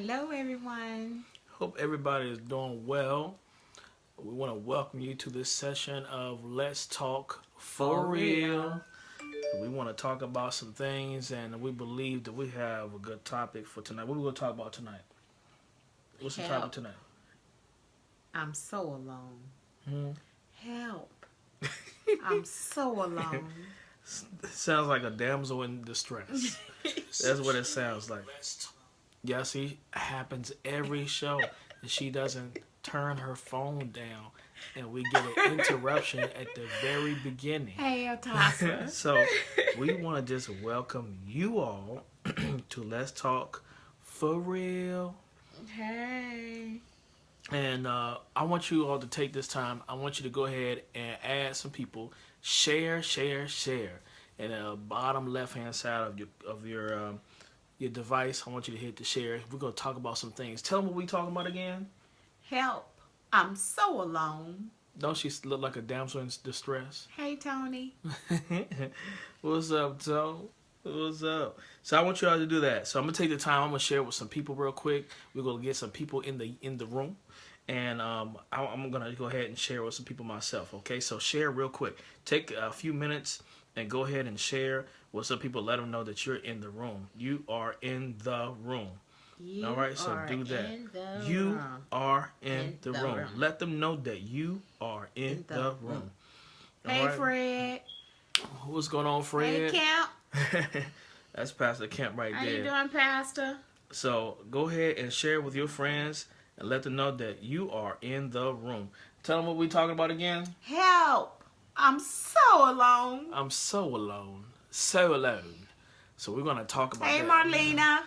Hello, everyone. Hope everybody is doing well. We want to welcome you to this session of Let's Talk for Real. We want to talk about some things, and we believe that we have a good topic for tonight. What are we going to talk about tonight? What's the topic tonight? I'm so alone. Help. Hmm? I'm so alone. Sounds like a damsel in distress. That's what it sounds like. Yeah, see, happens every show. And she doesn't turn her phone down, and we get an interruption at the very beginning. Hey, Otasa. So we want to just welcome you all to Let's Talk for Real. Hey. And I want you all to take this time. I want you to go ahead and add some people. Share. And the bottom left-hand side of your device, I want you to hit the share. We're going to talk about some things. Tell them what we talking about again. Help. I'm so alone. Don't she look like a damsel in distress? Hey, Tony. What's up, Toe? What's up? So I want you all to do that. So I'm going to take the time. I'm going to share with some people real quick. We're going to get some people in the room. And I'm going to go ahead and share with some people myself, okay? So share real quick. Take a few minutes and go ahead and share with some people. Let them know that you're in the room. You are in the room. All right, so do that. You are in the room. Let them know that you are in the room. Hey, right? Fred. What's going on, Fred? Hey, Camp. That's Pastor Camp right there. How you doing, Pastor? So go ahead and share with your friends and let them know that you are in the room. Tell them what we're talking about again. Help. I'm so alone. I'm so alone. So alone. So we're going to talk about that. Hey, Marlena.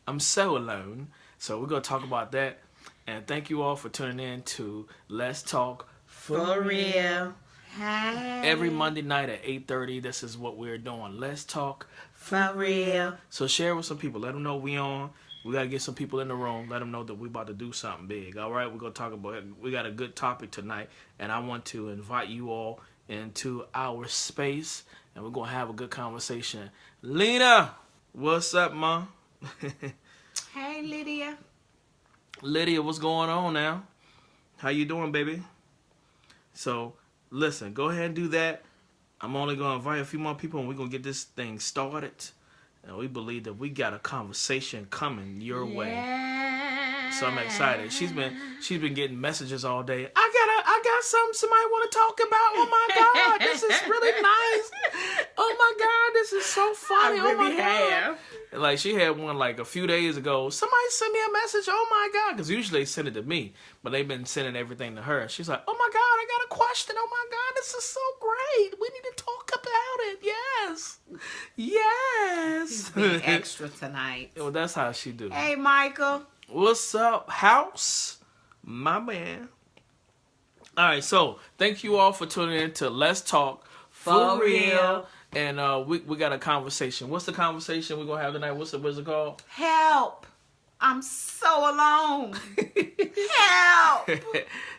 I'm so alone. So we're going to talk about that. And thank you all for tuning in to Let's Talk for Real. Hey. Every Monday night at 8:30, this is what we're doing. Let's Talk for Real. So share with some people. Let them know we on. We got to get some people in the room. Let them know that we about to do something big. All right? We're going to talk about it. We got a good topic tonight. And I want to invite you all into our space. And we're going to have a good conversation. Lena, what's up, Ma? Hey, Lydia. Lydia, what's going on now? How you doing, baby? So, listen, go ahead and do that. I'm only going to invite a few more people, and we're going to get this thing started. And we believe that we got a conversation coming your way. So I'm excited. She's been getting messages all day. I got something somebody want to talk about. Oh my God, this is really nice. Oh my God, this is so funny. I really oh my God. Like she had one like a few days ago. Somebody sent me a message. Oh my God, because usually they send it to me, but they've been sending everything to her. She's like, oh my God, I got a question. Oh my God, this is so great. We need to talk about it. Yes. She's being extra tonight. Well, that's how she do. Hey, Michael. What's up, house? My man. All right, so thank you all for tuning in to Let's Talk for Real. And we got a conversation. What's the conversation we're going to have tonight? What's it called? Help. I'm so alone. Help.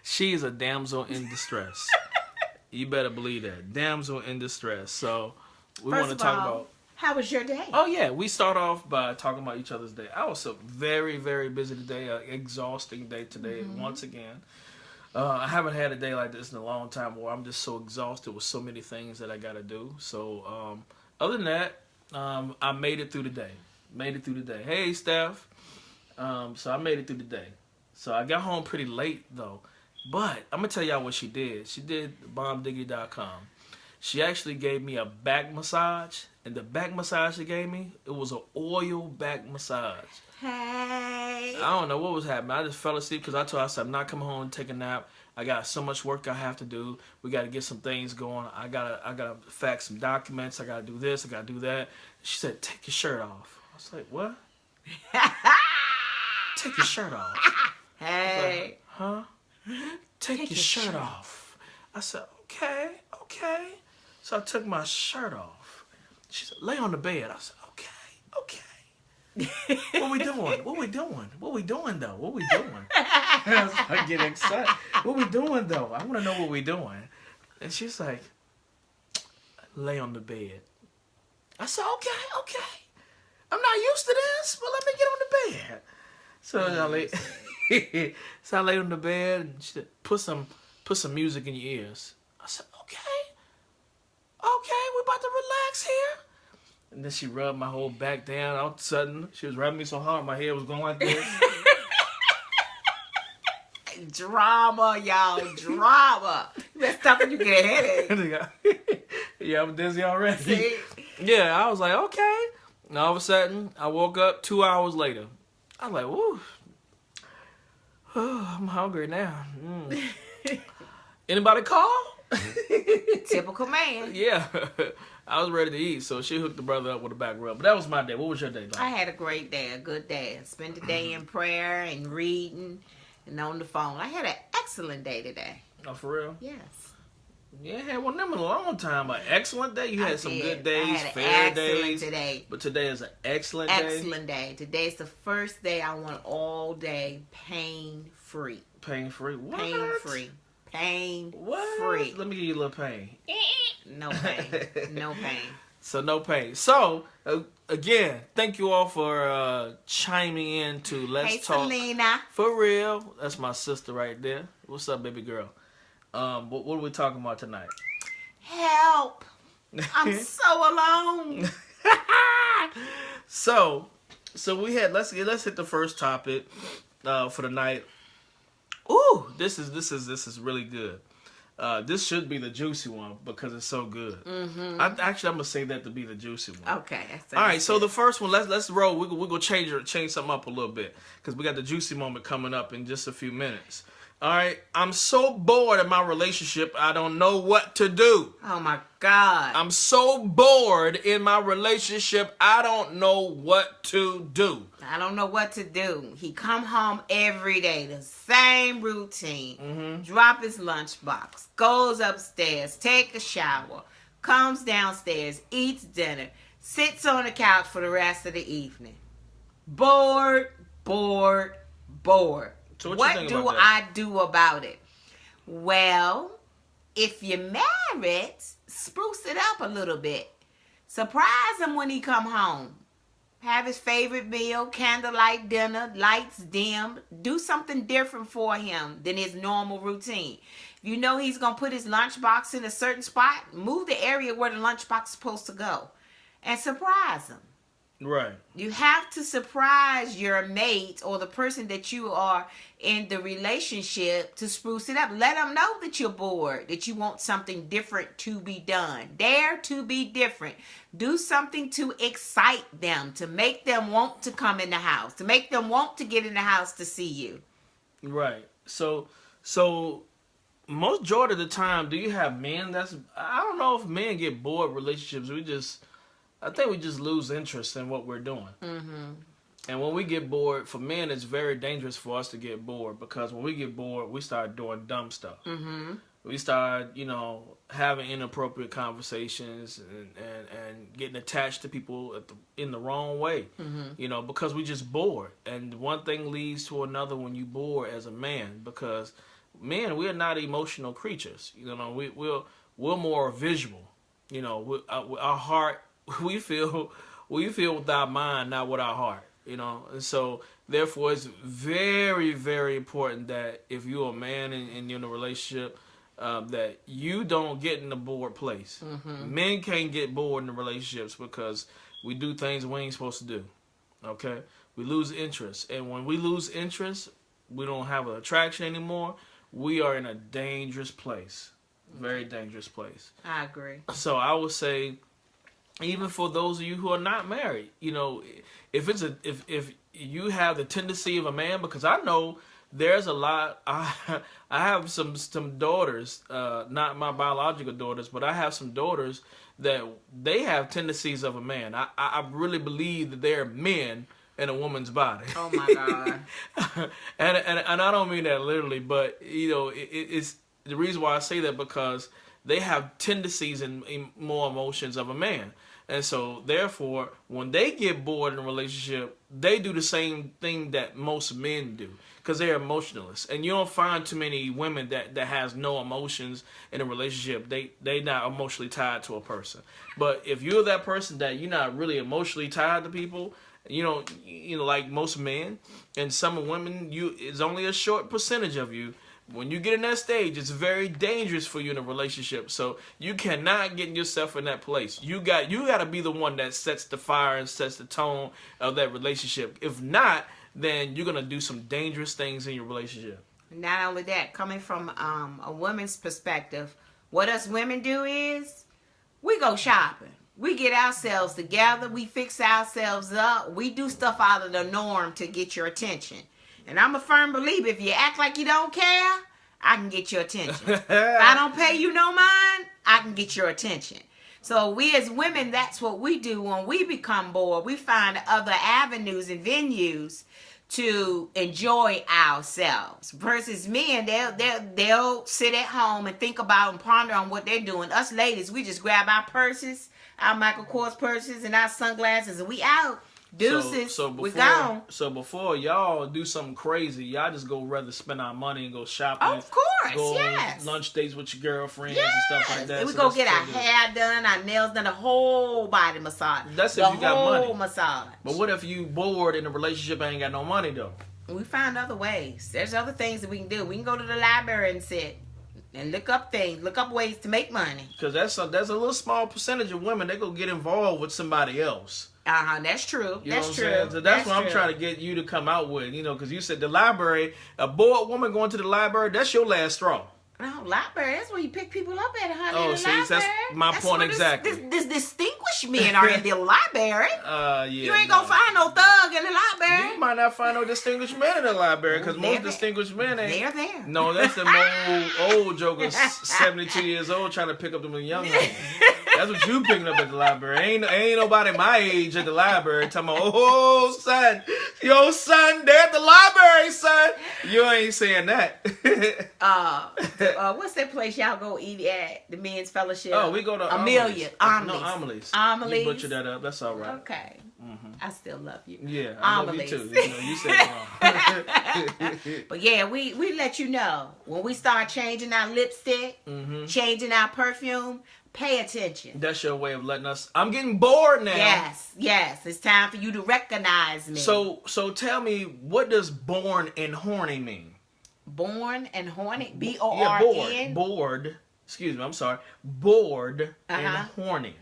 She is a damsel in distress. You better believe that. Damsel in distress. So we want to talk about... How was your day? Oh, yeah. We start off by talking about each other's day. I was a very, very busy today. An exhausting day today, once again. I haven't had a day like this in a long time where I'm just so exhausted with so many things that I got to do. So, other than that, I made it through the day. Hey, Steph. So I made it through the day. So I got home pretty late, though. But I'm going to tell y'all what she did. She did bombdiggy.com. She actually gave me a back massage. And the back massage she gave me, it was an oil back massage. Hey. I don't know what was happening. I just fell asleep because I told her, I said, I'm not coming home and take a nap. I got so much work I have to do. We got to get some things going. I gotta fax some documents. I got to do this. I got to do that. She said, take your shirt off. I was like, what? Take your shirt off. Hey. Like, huh? Take your shirt off. I said, okay. So I took my shirt off. She said, lay on the bed. I said, okay. What we doing? What we doing though? I get excited. What we doing though? I want to know what we doing. And she's like, lay on the bed. I said, okay. I'm not used to this, but let me get on the bed. So I lay, so I laid on the bed and she said, put some music in your ears. I said, okay, we about to relax here. And then she rubbed my whole back down. All of a sudden, she was rubbing me so hard, my head was going like this. Drama, y'all, drama. That's stuff you get a headache. Yeah, I'm dizzy already. See? Yeah, I was like, okay. And all of a sudden, I woke up 2 hours later. I was like, woo. Oh, I'm hungry now. Anybody call? Typical man. Yeah. I was ready to eat, so she hooked the brother up with a back rub. But that was my day. What was your day like? I had a great day, a good day. I spent the day in prayer and reading and on the phone. I had an excellent day today. Oh, for real? Yes. Yeah, I had one of them in a long time. An excellent day. You had some good days, I had fair an excellent days. today. But today is an excellent day. Excellent day. Today's the first day I want all day pain-free. Pain-free? What? Pain-free. Pain-free. What? Let me give you a little pain. No pain. No pain. So no pain. So again, thank you all for chiming in to Let's Talk Selena. for Real. That's my sister right there. What's up, baby girl? What are we talking about tonight? Help! I'm so alone. So we had let's hit the first topic for the night. Ooh, this is really good. This should be the juicy one because it's so good. Mm-hmm. I'm gonna say that to be the juicy one. Okay. All right. So the first one, let's roll. We're gonna change something up a little bit because we got the juicy moment coming up in just a few minutes. All right. I'm so bored in my relationship. I don't know what to do. Oh my God. I'm so bored in my relationship. I don't know what to do. I don't know what to do. He come home every day, the same routine. Mm-hmm. Drop his lunchbox, goes upstairs, take a shower, comes downstairs, eats dinner, sits on the couch for the rest of the evening. Bored. So what you think do about that? I do about it? Well, if you're married, spruce it up a little bit. Surprise him when he come home. Have his favorite meal, candlelight dinner, lights dim. Do something different for him than his normal routine. If you know he's going to put his lunchbox in a certain spot, move the area where the lunchbox is supposed to go and surprise him. Right. You have to surprise your mate or the person that you are in the relationship to spruce it up. Let them know that you're bored, that you want something different to be done. Dare to be different. Do something to excite them, to make them want to come in the house, to make them want to get in the house to see you. Right. So most majority of the time, do you have men I don't know if men get bored with relationships. I think we just lose interest in what we're doing. Mm-hmm. And when we get bored, for men, it's very dangerous for us to get bored because when we get bored, we start doing dumb stuff. Mm-hmm. We start, having inappropriate conversations and getting attached to people in the wrong way, because we just bored. And one thing leads to another when you bored as a man because men, we're not emotional creatures. We're more visual. Our heart. We feel with our mind, not with our heart, And so, therefore, it's very, very important that if you're a man and you're in a relationship, that you don't get in a bored place. Mm-hmm. Men can't get bored in the relationships because we do things we ain't supposed to do. Okay, we lose interest, and when we lose interest, we don't have an attraction anymore. We are in a dangerous place, very dangerous place. I agree. So I would say. Even for those of you who are not married, if you have the tendency of a man, because I know there's a lot. I have some daughters, not my biological daughters, but I have some daughters that they have tendencies of a man. I really believe that they're men in a woman's body. Oh my God! and I don't mean that literally, but it's the reason why I say that because they have tendencies and more emotions of a man. And so, therefore, when they get bored in a relationship, they do the same thing that most men do because they're emotionless. And you don't find too many women that has no emotions in a relationship. They not emotionally tied to a person. But if you're that person that you're not really emotionally tied to people like most men and some women, it's only a short percentage of you. When you get in that stage, it's very dangerous for you in a relationship. So you cannot get yourself in that place. You got to be the one that sets the fire and sets the tone of that relationship. If not, then you're gonna do some dangerous things in your relationship. Not only that, coming from a woman's perspective, what us women do is we go shopping. We get ourselves together. We fix ourselves up. We do stuff out of the norm to get your attention. And I'm a firm believer, if you act like you don't care, I can get your attention. If I don't pay you no mind, I can get your attention. So we as women, that's what we do when we become bored. We find other avenues and venues to enjoy ourselves. Versus men, they'll sit at home and think about and ponder on what they're doing. Us ladies, we just grab our purses, our Michael Kors purses and our sunglasses, and we out. Deuces, we gone. So before y'all do something crazy, y'all just go rather spend our money and go shopping. Of course, go yes. on lunch dates with your girlfriends and stuff like that. And we go get our hair done, our nails done, a whole body massage. That's if you got money. The whole massage. But what if you bored in a relationship and ain't got no money though? We find other ways. There's other things that we can do. We can go to the library and sit and look up things, look up ways to make money. Because that's a little small percentage of women, they go get involved with somebody else. That's true. That's true. So that's what I'm trying to get you to come out with, because you said the library, a bored woman going to the library, that's your last straw. No, library, that's where you pick people up at, honey. Oh, see, that's my point exactly. This distinguished men are in the library. Yeah. You ain't gonna find no thug in the library. You might not find no distinguished men in the library, because most distinguished men ain't. They're there. No, that's them old jokers, 72 years old, trying to pick up them young ones. That's what you picking up at the library. Ain't nobody my age at the library talking about, oh, son, your son, they're at the library, son. You ain't saying that. What's that place y'all go eat at? The Men's Fellowship? Oh, we go to Amelia. Amelie's. Amelie's. You butchered that up. That's all right. Okay. Mm-hmm. I still love you. Yeah, I love you too. You said it wrong. But yeah, we let you know when we start changing our lipstick, changing our perfume. Pay attention. That's your way of letting us. I'm getting bored now. Yes. It's time for you to recognize me. So tell me, what does born and horny mean? Born and horny? B-O-R-N? Yeah, bored. Excuse me, I'm sorry. Bored and horny.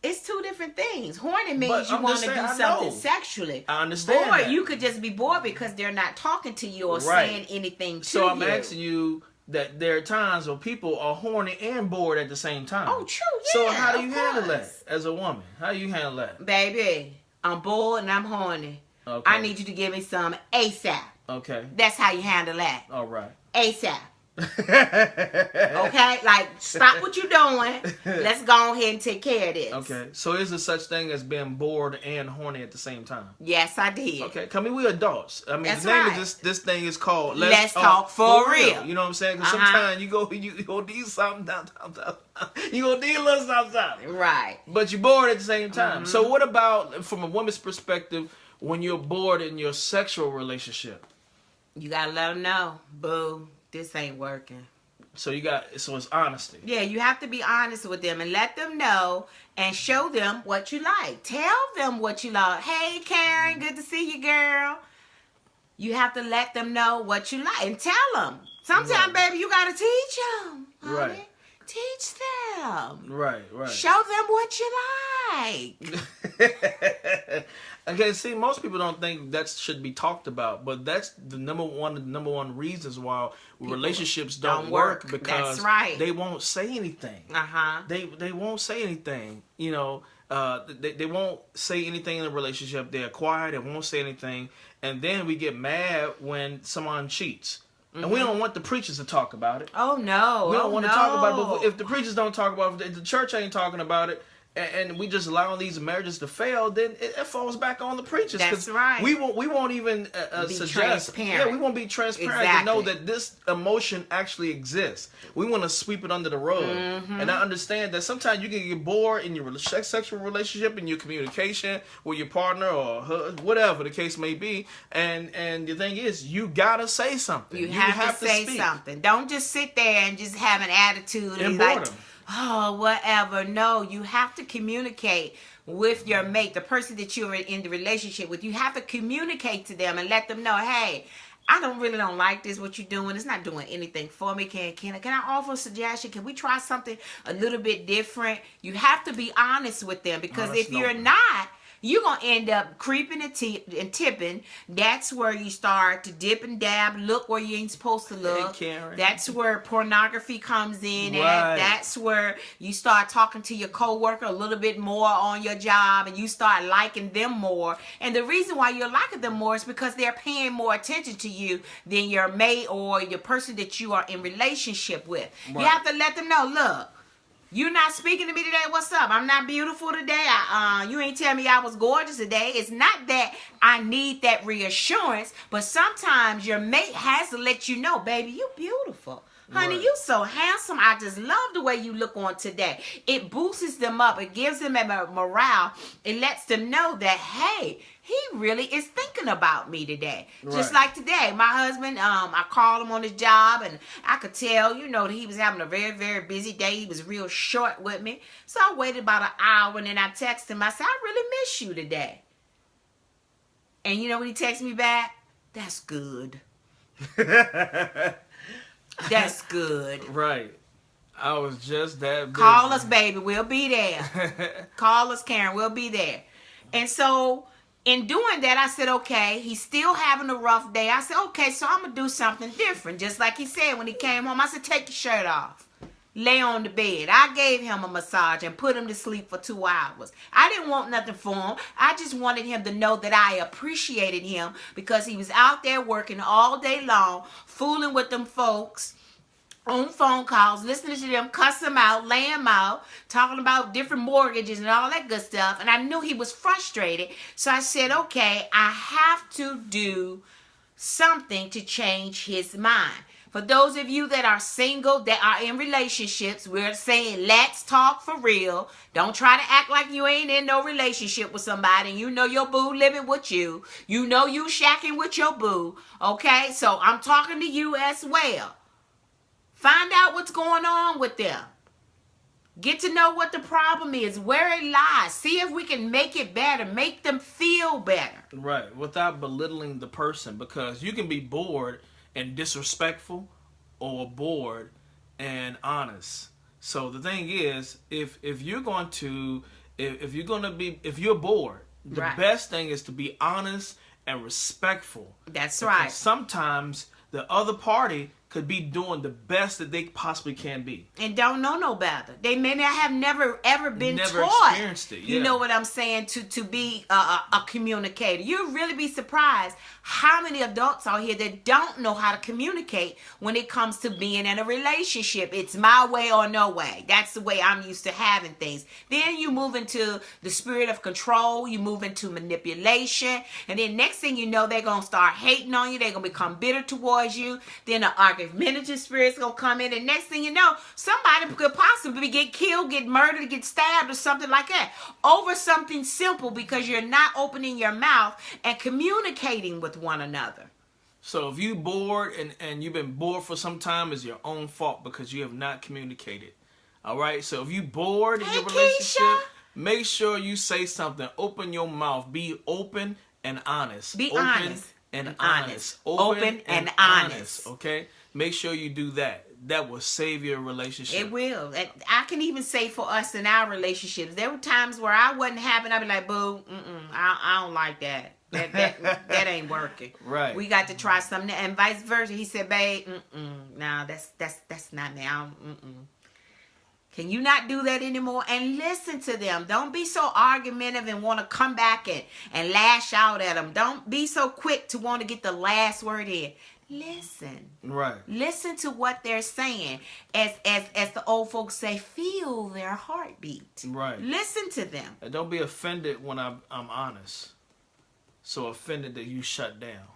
It's two different things. Horny means you want to do something sexually. I understand. Bored, that. You could just be bored because they're not talking to you or saying anything to you. So I'm asking you that there are times where people are horny and bored at the same time. Oh, true, yeah. So how do you handle that as a woman? How do you handle that? Baby, I'm bored and I'm horny. Okay. I need you to give me some ASAP. Okay. That's how you handle that. All right. ASAP. Okay? Like, stop what you're doing. Let's go ahead and take care of this. Okay. So is there such thing as being bored and horny at the same time? Yes, I did. Okay. We adults. I mean, that's the name right. of this thing is called Let's Talk for Real. You know what I'm saying? Because sometimes you go need something down. You gonna need a little something. Right. But you're bored at the same time. So what about, from a woman's perspective, when you're bored in your sexual relationship? You gotta let them know, boo, this ain't working. So it's honesty. Yeah, you have to be honest with them and let them know and show them what you like. Tell them what you like. Hey, Karen, good to see you, girl. You have to let them know what you like and tell them. Sometimes, baby, you gotta teach them. Honey. Right. Teach them. Right. Show them what you like. Okay, see, most people don't think that should be talked about, but that's the number one reasons why relationships don't work, because they won't say anything. They won't say anything. They won't say anything in the relationship. They're quiet. They won't say anything, and then we get mad when someone cheats. And we don't want the preachers to talk about it. Oh, no. We don't want to talk about it. But if the preachers don't talk about it, if the church ain't talking about it, and we just allow these marriages to fail, then it falls back on the preachers. That's right. We won't even be suggest. transparent. Yeah, we won't be transparent to know that this emotion actually exists. We want to sweep it under the rug. And I understand that sometimes you can get bored in your sexual relationship, in your communication with your partner or whatever the case may be. And the thing is, you gotta say something. You have to say something. Don't just sit there and just have an attitude and like, boredom. oh, whatever. No, you have to communicate with your mate, the person that you're in the relationship with. You have to communicate to them and let them know, hey, I don't like this, what you're doing. It's not doing anything for me. Can I offer a suggestion? Can we try something a little bit different? You have to be honest with them, because if you're not, you're going to end up creeping and tipping. That's where you start to dip and dab, look where you ain't supposed to look. That's where pornography comes in. Right. And that's where you start talking to your coworker a little bit more on your job, and you start liking them more. And the reason why you're liking them more is because they're paying more attention to you than your mate or your person that you are in relationship with. Right. You have to let them know, look, you're not speaking to me today. What's up? I'm not beautiful today. You ain't tell me I was gorgeous today. It's not that I need that reassurance, but sometimes your mate has to let you know, baby, you beautiful. Honey, right. You so handsome. I just love the way you look on today. It boosts them up. It gives them a morale. It lets them know that, hey, he really is thinking about me today. Right. Just like today, my husband, I called him on his job, and I could tell, that he was having a very, very busy day. He was real short with me. So I waited about an hour, and then I texted him. I said, I really miss you today. And you know what he texted me back? That's good. That's good. Right. I was just that busy. Call us, baby. We'll be there. Call us, Karen. We'll be there. And so in doing that, I said, okay, he's still having a rough day. I said, okay, so I'm going to do something different. Just like he said when he came home. I said, take your shirt off. Lay on the bed. I gave him a massage and put him to sleep for 2 hours. I didn't want nothing for him. I just wanted him to know that I appreciated him, because he was out there working all day long, fooling with them folks on phone calls, listening to them cuss them out, lay them out, talking about different mortgages and all that good stuff. And I knew he was frustrated. So I said, okay, I have to do something to change his mind. For those of you that are single, that are in relationships, we're saying, let's talk for real. Don't try to act like you ain't in no relationship with somebody. You know your boo living with you. You know you shacking with your boo. Okay? So I'm talking to you as well. Find out what's going on with them. Get to know what the problem is, where it lies. See if we can make it better, make them feel better. Right, without belittling the person, because you can be bored and disrespectful, or bored and honest. So the thing is, if you're bored, the right. best thing is to be honest and respectful. That's because right. Sometimes the other party could be doing the best that they possibly can be, and don't know no better. They may not have never been never taught. Experienced it. Yeah. You know what I'm saying? To be a communicator. You'll really be surprised how many adults out here that don't know how to communicate when it comes to being in a relationship. It's my way or no way. That's the way I'm used to having things. Then you move into the spirit of control. You move into manipulation, and then next thing you know, they're gonna start hating on you. They're gonna become bitter towards you. Then the argumentative spirit's gonna come in, and next thing you know, somebody could possibly get killed, get murdered, get stabbed, or something like that over something simple, because you're not opening your mouth and communicating with one another. So if you bored and you've been bored for some time, it's your own fault, because you have not communicated. All right. So if you bored in your relationship, Keisha, make sure you say something. Open your mouth. Be open and honest. Be open honest and honest. Open and honest. Okay. Make sure you do that. That will save your relationship. It will. I can even say for us in our relationships, there were times where I wasn't happy. I'd be like, boo, I don't like that. That ain't working. Right. We got to try something, and vice versa. He said, babe, nah, that's not me. Can you not do that anymore? And listen to them. Don't be so argumentative and want to come back and lash out at them. Don't be so quick to want to get the last word in. Listen. Right. Listen to what they're saying. As the old folks say, feel their heartbeat. Right. Listen to them. And don't be offended when I'm honest. So offended that you shut down.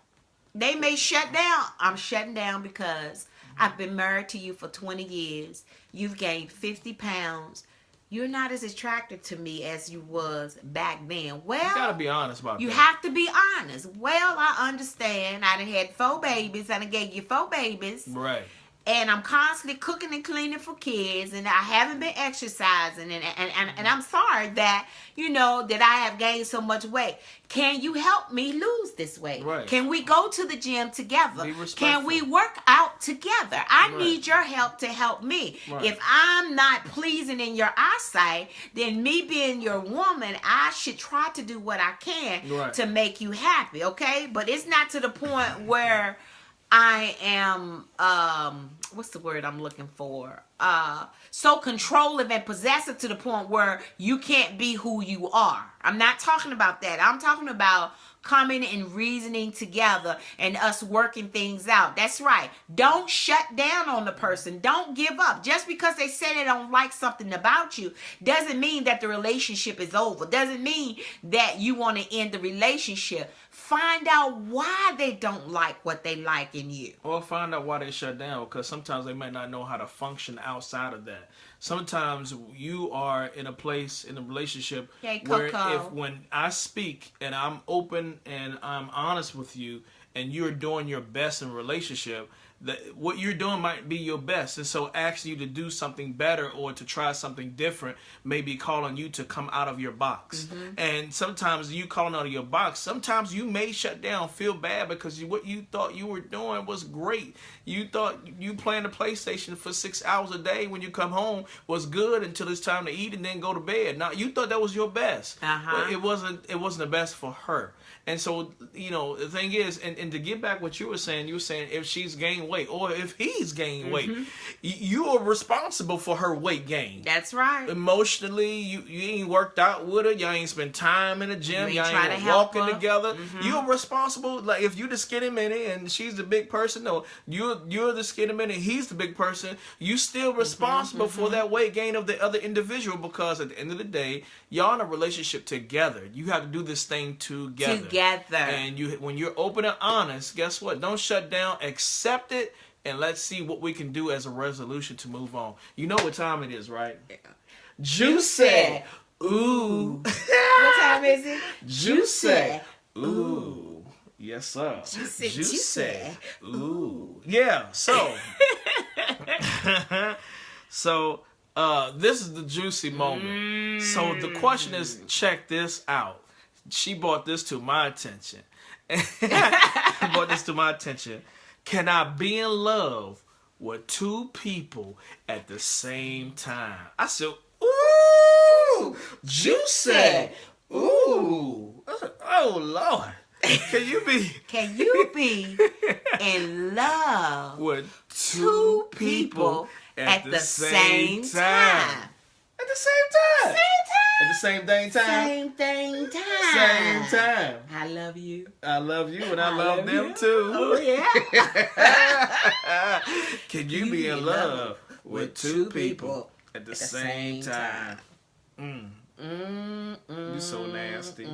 They may shut down. I'm shutting down because I've been married to you for 20 years. You've gained 50 pounds. You're not as attractive to me as you was back then. Well, you gotta be honest about that. You have to be honest. Well, I understand. I done had 4 babies. I done gave you 4 babies. Right. and I'm constantly cooking and cleaning for kids, and I haven't been exercising, and I'm sorry that, that I have gained so much weight. Can you help me lose this weight? Right. Can we go to the gym together? Be respectful. Can we work out together? I Right. need your help to help me. Right. If I'm not pleasing in your eyesight, then me being your woman, I should try to do what I can Right. to make you happy, okay? But it's not to the point where I am, what's the word I'm looking for? So controlling and possessive to the point where you can't be who you are. I'm not talking about that. I'm talking about coming and reasoning together and us working things out. That's right. Don't shut down on the person. Don't give up. Just because they say they don't like something about you doesn't mean that the relationship is over. Doesn't mean that you want to end the relationship. Find out why they don't like what they like in you. Or find out why they shut down, because sometimes they might not know how to function outside of that. Sometimes you are in a place in a relationship where when I speak and I'm open and I'm honest with you and you're doing your best in a relationship, that what you're doing might be your best. And so asking you to do something better or to try something different may be calling you to come out of your box. Mm-hmm. And sometimes you calling out of your box, sometimes you may shut down, feel bad because what you thought you were doing was great. You thought you playing the PlayStation for 6 hours a day when you come home was good until it's time to eat and then go to bed. Now you thought that was your best. But it wasn't the best for her. And so, the thing is, and to get back what you were saying if she's gained weight or if he's gained weight, you are responsible for her weight gain. That's right. Emotionally, you ain't worked out with her. Y'all ain't spent time in the gym. Y'all ain't walking together. You're responsible. Like if you the skinny minnie and she's the big person, no, you're the skinny minnie, he's the big person. You still responsible for that weight gain of the other individual, because at the end of the day, y'all in a relationship together. You have to do this thing together. And when you're open and honest, guess what? Don't shut down. Accept it, and let's see what we can do as a resolution to move on. You know what time it is, right? Yeah. Juicy. Ooh. What time is it? Juicy. Ooh. Yes, sir. Juicy. Ooh. Yeah. So. This is the juicy moment. So the question is, check this out. She brought this to my attention. Can I be in love with two people at the same time? I said, ooh, juicy. Ooh. Oh, Lord. Can you be in love with two people at the same time? At the same time. At the same dang time. Same time. I love you. I love you, and I love them too. Oh, yeah. Can you be in love with two people at the same time? You're so nasty.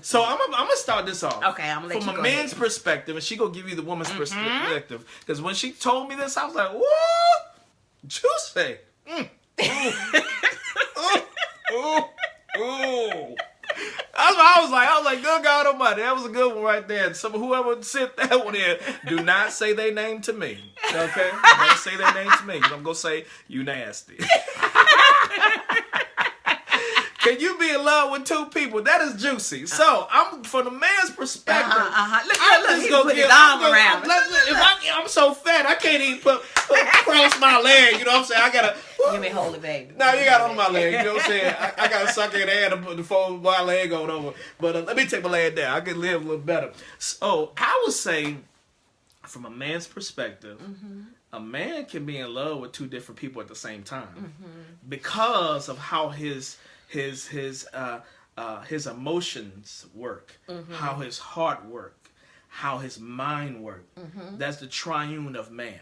So I'm gonna start this off. Okay, I'm gonna let you go from a man's perspective, and she gonna give you the woman's perspective. Because when she told me this, I was like, "What? Juicy." Ooh. I was like, good God Almighty, that was a good one right there. Whoever sent that one in, do not say their name to me, okay? Don't say their name to me, because I'm gonna say you nasty. Can you be in love with two people? That is juicy. So I'm from the man's perspective. Let's go get his arm around. I'm so fat, I can't even cross my leg. You know what I'm saying? I gotta. Let me hold it, baby. No, you got on my leg. You know what I'm saying? I gotta suck in the air to put the fold my leg on over. But let me take my leg down. I can live a little better. So I would say, from a man's perspective, a man can be in love with two different people at the same time because of how his emotions work, how his heart work, how his mind work. That's the triune of man.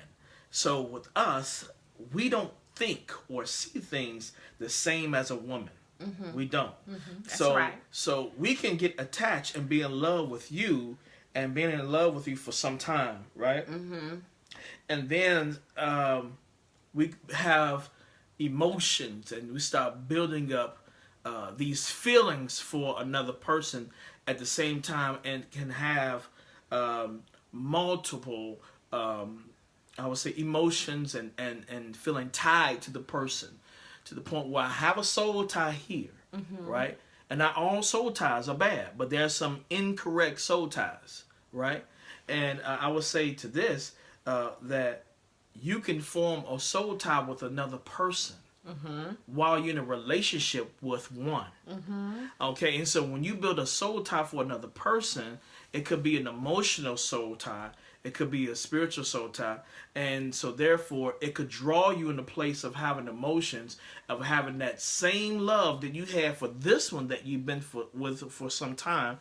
So with us, we don't think or see things the same as a woman. We don't. That's right. So we can get attached and be in love with you, and being in love with you for some time, right? And then we have emotions, and we start building up these feelings for another person at the same time, and can have multiple I would say, emotions and feeling tied to the person, to the point where I have a soul tie here, right? And not all soul ties are bad, but there are some incorrect soul ties, right? And I would say to this, that you can form a soul tie with another person while you're in a relationship with one. Okay, and so when you build a soul tie for another person, it could be an emotional soul tie, it could be a spiritual soul tie, and so therefore it could draw you in the place of having emotions, of having that same love that you had for this one that you've been with for some time,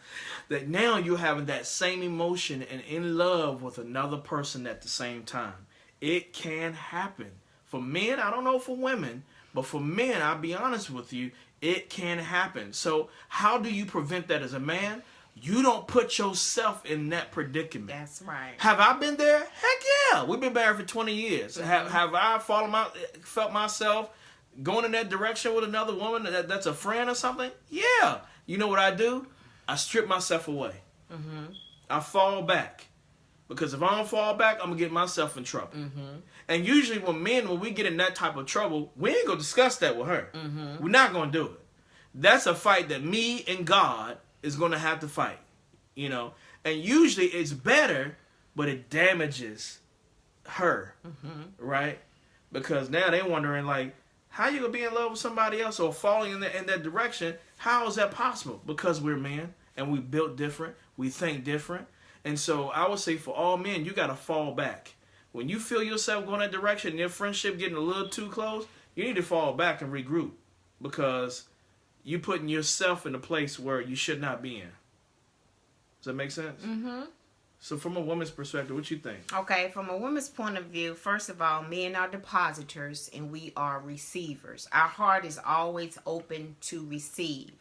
that now you're having that same emotion and in love with another person at the same time. It can happen. For men, I don't know for women, but for men, I'll be honest with you, it can happen. So how do you prevent that as a man? You don't put yourself in that predicament. That's right. Have I been there? Heck yeah. We've been married for 20 years. Have I felt myself going in that direction with another woman that's a friend or something? Yeah. You know what I do? I strip myself away. I fall back. Because if I don't fall back, I'm going to get myself in trouble. And usually when we get in that type of trouble, we ain't going to discuss that with her. We're not going to do it. That's a fight that me and God is going to have to fight. You know? And usually it's better, but it damages her. Right? Because now they're wondering, like, how you going to be in love with somebody else or falling in that direction? How is that possible? Because we're men and we built different. We think different. And so I would say for all men, you got to fall back. When you feel yourself going that direction and your friendship getting a little too close, you need to fall back and regroup, because you're putting yourself in a place where you should not be in. Does that make sense? So from a woman's perspective, what you think? Okay, from a woman's point of view, first of all, men are depositors and we are receivers. Our heart is always open to receive.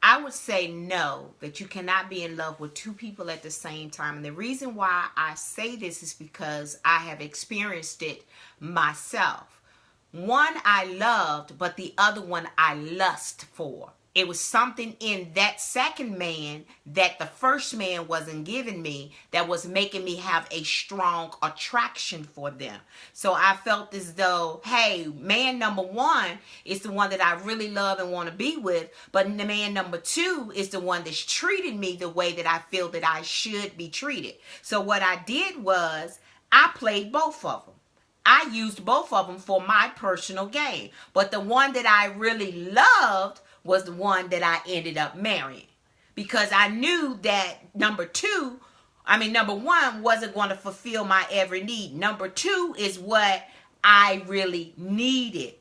I would say no, that you cannot be in love with two people at the same time. And the reason why I say this is because I have experienced it myself. One I loved, but the other one I lust for. It was something in that second man that the first man wasn't giving me that was making me have a strong attraction for them. So I felt as though, hey, man number one is the one that I really love and want to be with, but the man number two is the one that's treating me the way that I feel that I should be treated. So what I did was I played both of them. I used both of them for my personal gain. But the one that I really loved was the one that I ended up marrying, because I knew that number one wasn't going to fulfill my every need. Number two is what I really needed.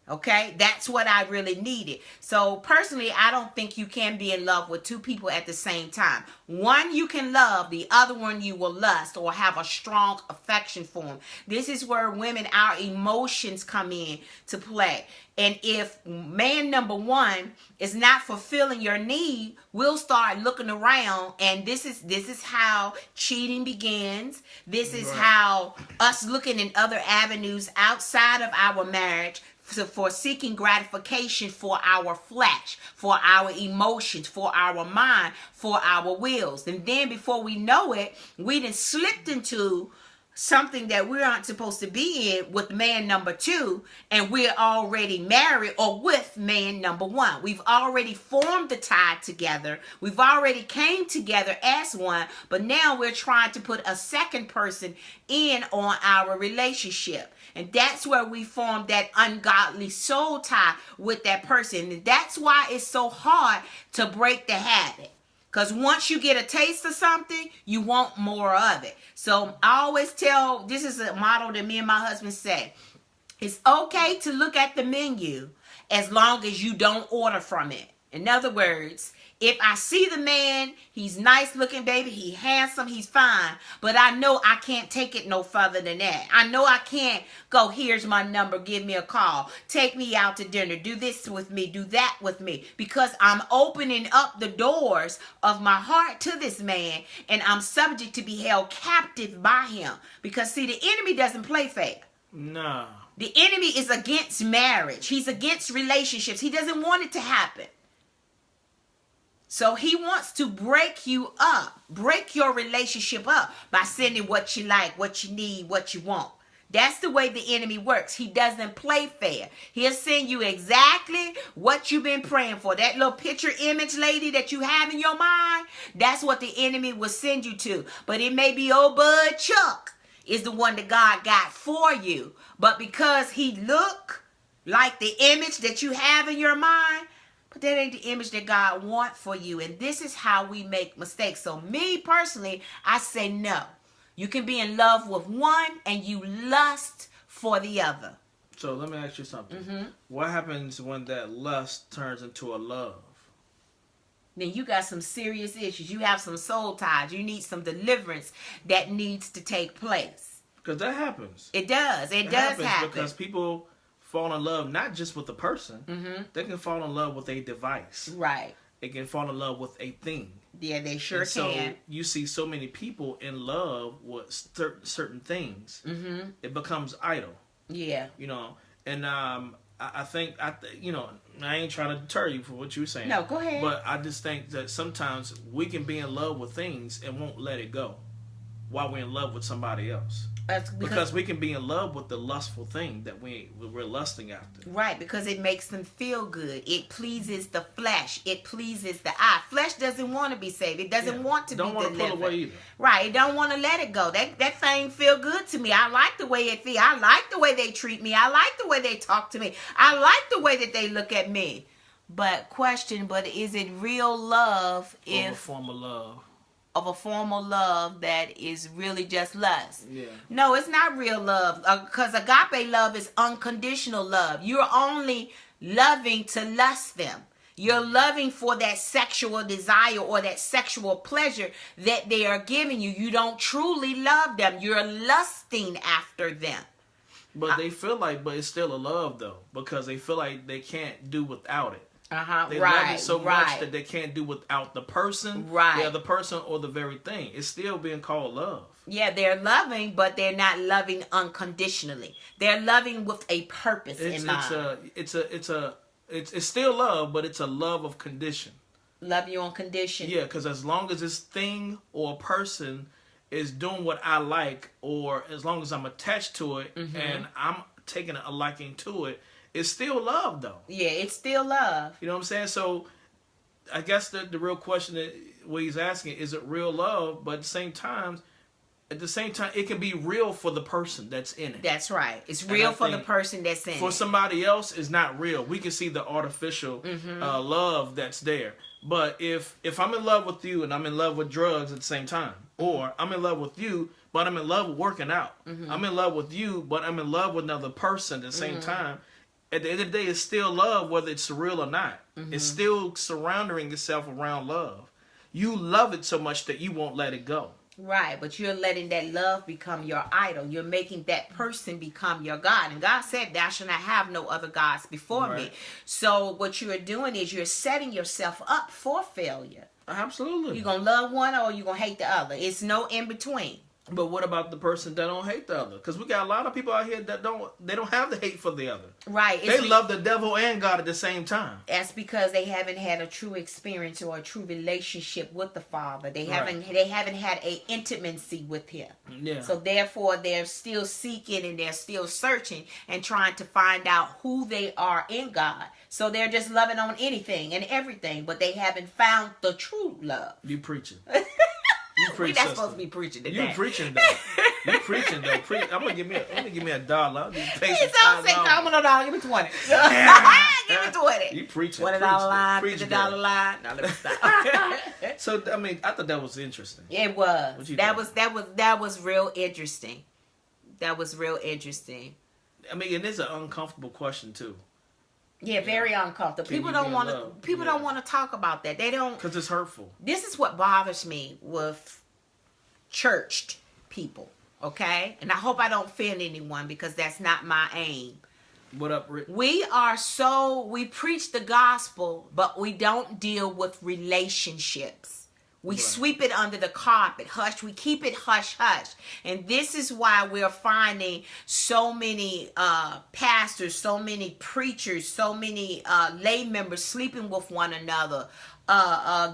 Okay, that's what I really needed. So personally, I don't think you can be in love with two people at the same time. One you can love, the other one you will lust or have a strong affection for them. This is where women, our emotions come in to play. And if man number one is not fulfilling your need, we'll start looking around, and this is how cheating begins. This is how us looking in other avenues outside of our marriage for seeking gratification for our flesh, for our emotions, for our mind, for our wills. And then before we know it, we done slipped into something that we aren't supposed to be in with man number two, and we're already married or with man number one. We've already formed the tie together. We've already came together as one, but now we're trying to put a second person in on our relationship. And that's where we form that ungodly soul tie with that person. And that's why it's so hard to break the habit. Because once you get a taste of something, you want more of it. So I always tell, this is a motto that me and my husband say. It's okay to look at the menu as long as you don't order from it. In other words, if I see the man, he's nice looking, baby, he's handsome, he's fine, but I know I can't take it no further than that. I know I can't go, here's my number, give me a call, take me out to dinner, do this with me, do that with me, because I'm opening up the doors of my heart to this man, and I'm subject to be held captive by him. Because see, the enemy doesn't play fair. No. The enemy is against marriage. He's against relationships. He doesn't want it to happen. So he wants to break you up, break your relationship up by sending what you like, what you need, what you want. That's the way the enemy works. He doesn't play fair. He'll send you exactly what you've been praying for. That little picture image lady that you have in your mind, that's what the enemy will send you to. But it may be old Bud Chuck is the one that God got for you. But because he look like the image that you have in your mind, but that ain't the image that God wants for you. And this is how we make mistakes. So me personally, I say no. You can be in love with one and you lust for the other. So let me ask you something. What happens when that lust turns into a love? Then you got some serious issues. You have some soul ties. You need some deliverance that needs to take place. Because that happens. It does. It does happen. Because people fall in love not just with the person. They can fall in love with a device. Right. They can fall in love with a thing. Yeah, they sure can. So you see so many people in love with certain things. It becomes idle. Yeah. You know, and I think, you know, I ain't trying to deter you for what you're saying. No, go ahead. But I just think that sometimes we can be in love with things and won't let it go while we're in love with somebody else. That's because we can be in love with the lustful thing that we're lusting after. Right, because it makes them feel good. It pleases the flesh. It pleases the eye. Flesh doesn't want to be saved. It doesn't want to be delivered. Don't want to pull away either. Right, it don't want to let it go. That thing feel good to me. I like the way it feel. I like the way they treat me. I like the way they talk to me. I like the way that they look at me. But is it real love if... a form of love. Of a form of love that is really just lust. Yeah. No, it's not real love. Because agape love is unconditional love. You're only loving to lust them. You're loving for that sexual desire or that sexual pleasure that they are giving you. You don't truly love them. You're lusting after them. But they feel like, but it's still a love though. Because they feel like they can't do without it. They love it so much that they can't do without the person, the other person, or the very thing. It's still being called love. Yeah, they're loving, but they're not loving unconditionally. They're loving with a purpose in mind. It's still love, but it's a love of condition. Love you on condition. Yeah, because as long as this thing or a person is doing what I like, or as long as I'm attached to it and I'm taking a liking to it, it's still love, though. Yeah, it's still love. You know what I'm saying? So, I guess the real question that what he's asking, is it real love? But at the same time, it can be real for the person that's in it. That's right. It's real for the person that's in it. For somebody else, it's not real. We can see the artificial love that's there. But if I'm in love with you and I'm in love with drugs at the same time, or I'm in love with you, but I'm in love with working out. I'm in love with you, but I'm in love with another person at the same time. At the end of the day, it's still love, whether it's real or not. It's still surrounding itself around love. You love it so much that you won't let it go. Right, but you're letting that love become your idol. You're making that person become your God. And God said, thou shalt not have no other gods before me. So what you're doing is you're setting yourself up for failure. Absolutely. You're going to love one or you're going to hate the other. It's no in between. But what about the person that don't hate the other? Because we got a lot of people out here that don't have the hate for the other. Right. They love the devil and God at the same time. That's because they haven't had a true experience or a true relationship with the Father. They haven't had a intimacy with Him. Yeah. So therefore, they're still seeking and they're still searching and trying to find out who they are in God. So they're just loving on anything and everything, but they haven't found the true love. You preaching. We're not supposed to be preaching today. You preaching though. You preaching though. I'm gonna give me $1. He don't say $1. Give me 20. Give me 20. You preaching. $20 line, $50 line. No, let me stop. So I mean, I thought that was interesting. It was. That was real interesting. That was real interesting. I mean, and it's an uncomfortable question too. Yeah, very uncomfortable. People don't want to. People don't want to talk about that. They don't, because it's hurtful. This is what bothers me with churched people. Okay, and I hope I don't offend anyone because that's not my aim. What up, Rick? We preach the gospel, but we don't deal with relationships. We sweep it under the carpet. Hush. We keep it hush, hush. And this is why we're finding so many pastors, so many preachers, so many lay members sleeping with one another,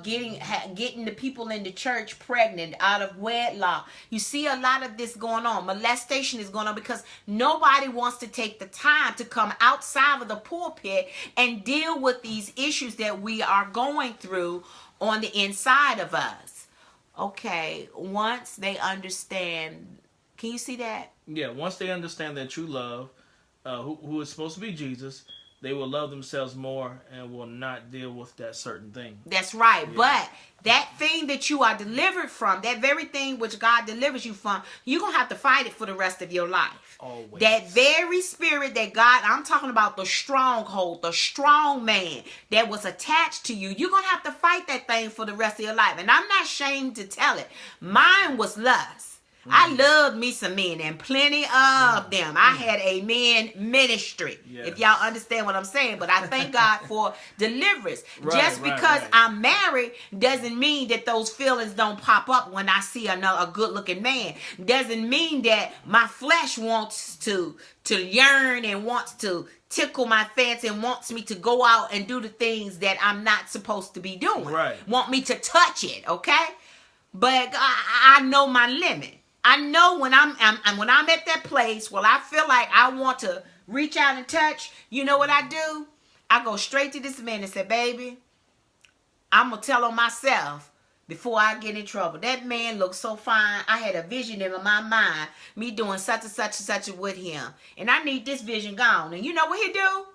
getting the people in the church pregnant out of wedlock. You see a lot of this going on. Molestation is going on because nobody wants to take the time to come outside of the pulpit and deal with these issues that we are going through on the inside of us. Okay, once they understand, can you see that? Yeah, once they understand their true love, who is supposed to be Jesus, they will love themselves more and will not deal with that certain thing. That's right. Yeah. But that thing that you are delivered from, that very thing which God delivers you from, you're going to have to fight it for the rest of your life. Always. That very spirit that God, I'm talking about the stronghold, the strong man that was attached to you, you're going to have to fight that thing for the rest of your life. And I'm not ashamed to tell it. Mine was lust. I loved me some men, and plenty of them. I had a men ministry, if y'all understand what I'm saying. But I thank God for deliverance. Just because I'm married doesn't mean that those feelings don't pop up when I see a good-looking man. Doesn't mean that my flesh wants to yearn and wants to tickle my fancy and wants me to go out and do the things that I'm not supposed to be doing. Want me to touch it, okay? But I know my limit. I know when I'm at that place where I feel like I want to reach out and touch, you know what I do? I go straight to this man and say, baby, I'm going to tell on myself before I get in trouble. That man looks so fine. I had a vision in my mind, me doing such and such and such with him. And I need this vision gone. And you know what he do?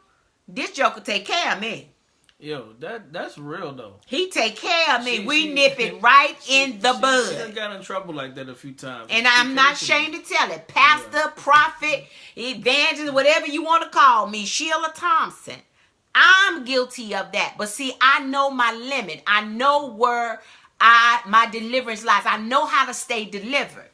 This joker take care of me. Yo, that's real though. He take care of me. We nip it right in the bud. She done got in trouble like that a few times. And I'm not ashamed to tell it. Pastor, prophet, evangelist, whatever you want to call me, Sheila Thompson. I'm guilty of that. But see, I know my limit. I know where my deliverance lies. I know how to stay delivered.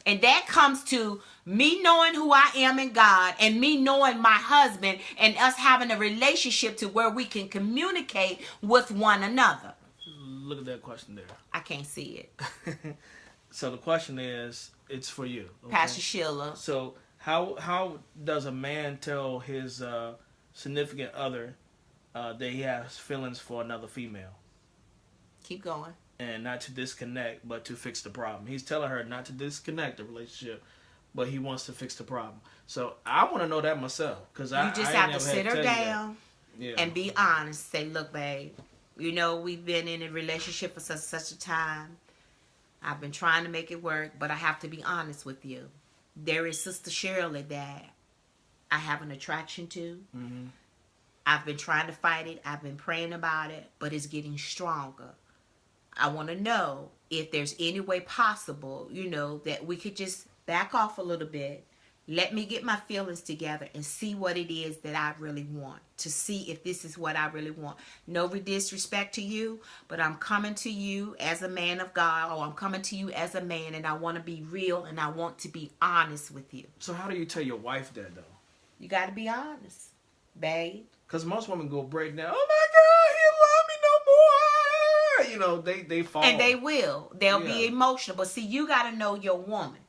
And that comes to me knowing who I am in God and me knowing my husband and us having a relationship to where we can communicate with one another. Look at that question there. I can't see it. So the question is, it's for you. Okay? Pastor Sheila. So how does a man tell his significant other that he has feelings for another female? Keep going. And not to disconnect, but to fix the problem. He's telling her not to disconnect the relationship, but he wants to fix the problem. So I want to know that myself. Because I just have to sit her down and be honest. Say, look, babe, you know, we've been in a relationship for such a time. I've been trying to make it work, but I have to be honest with you. There is Sister Shirley that I have an attraction to. Mm-hmm. I've been trying to fight it. I've been praying about it, but it's getting stronger. I want to know if there's any way possible, you know, that we could just back off a little bit. Let me get my feelings together and see what it is that I really want. To see if this is what I really want. No disrespect to you, but I'm coming to you as a man of God, or I'm coming to you as a man, and I want to be real and I want to be honest with you. So how do you tell your wife that, though? You got to be honest, babe. Because most women go break down. Oh my God, he love me no more. You know, they fall. And they will. They'll be emotional. But see, you got to know your woman.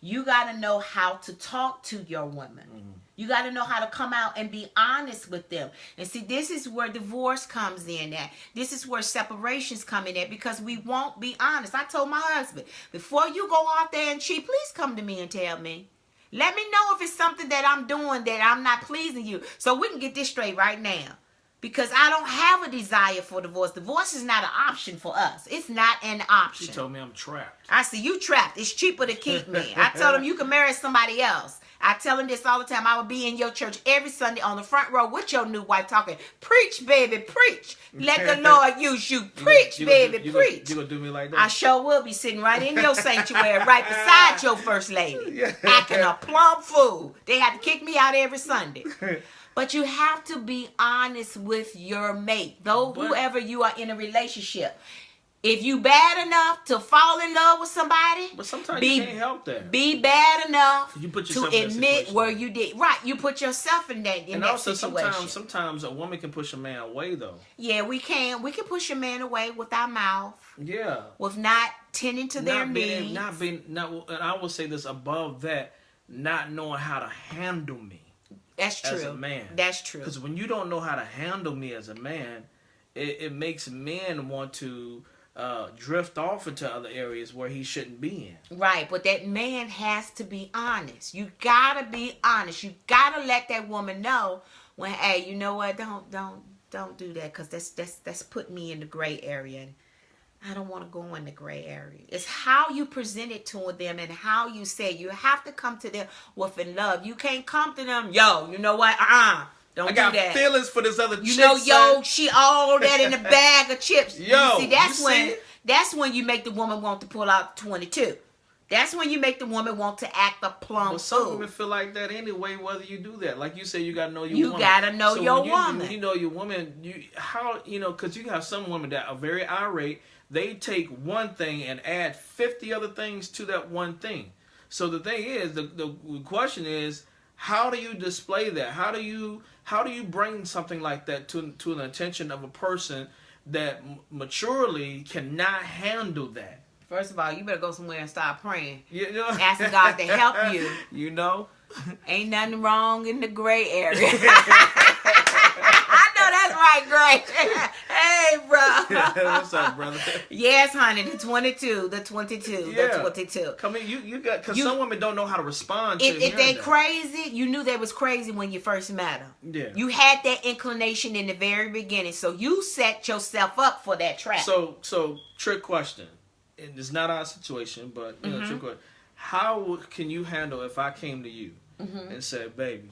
You got to know how to talk to your woman. Mm-hmm. You got to know how to come out and be honest with them. And see, this is where divorce comes in at. This is where separations come in at, because we won't be honest. I told my husband, before you go out there and cheat, please come to me and tell me. Let me know if it's something that I'm doing that I'm not pleasing you, so we can get this straight right now. Because I don't have a desire for divorce. Divorce is not an option for us. It's not an option. She told me I'm trapped. I said, you trapped. It's cheaper to keep me. I told him you can marry somebody else. I tell him this all the time. I would be in your church every Sunday on the front row with your new wife talking, preach, baby, preach. Let the Lord use you. Preach, baby, preach. You gonna do me like that? I sure will be sitting right in your sanctuary, right beside your first lady, acting a plumb fool. They have to kick me out every Sunday. But you have to be honest with your mate, whoever you are in a relationship. If you bad enough to fall in love with somebody, but sometimes you can't help that. Be bad enough you put to admit where you did right. You put yourself in that situation. And also, sometimes a woman can push a man away, though. Yeah, we can. We can push a man away with our mouth. Yeah. With not tending to their needs. And I will say this above that, not knowing how to handle me. That's true. As a man. That's true. Because when you don't know how to handle me as a man, it makes men want to drift off into other areas where he shouldn't be in. Right, but that man has to be honest. You gotta be honest. You gotta let that woman know when, hey, you know what? Don't do that, because that's put me in the gray area. And I don't want to go in the gray area. It's how you present it to them and how you say it. You have to come to them with love. You can't come to them, yo, you know what? Don't do that. I got feelings for this other chick. You know, yo, she all that in a bag of chips. Yo, see, that's when you make the woman want to pull out 22. That's when you make the woman want to act a plum fool. Some women feel like that anyway, whether you do that. Like you say, you got to know your woman. You got to know your woman. When you know your woman, because you have some women that are very irate. They take one thing and add 50 other things to that one thing. So the thing is, the question is, how do you display that? How do you bring something like that to an attention of a person that maturely cannot handle that? First of all, you better go somewhere and start praying. You know? Asking God to help you. You know? Ain't nothing wrong in the gray area. I know that's right, Gray. Hey, bro. What's up, brother? Yes, honey. The 22. Yeah. The 22. Come in, you got, because some women don't know how to respond to if they crazy, you knew they was crazy when you first met them. Yeah. You had that inclination in the very beginning, so you set yourself up for that trap. So trick question. And it's not our situation, but you know, trick question. How can you handle if I came to you and said, baby,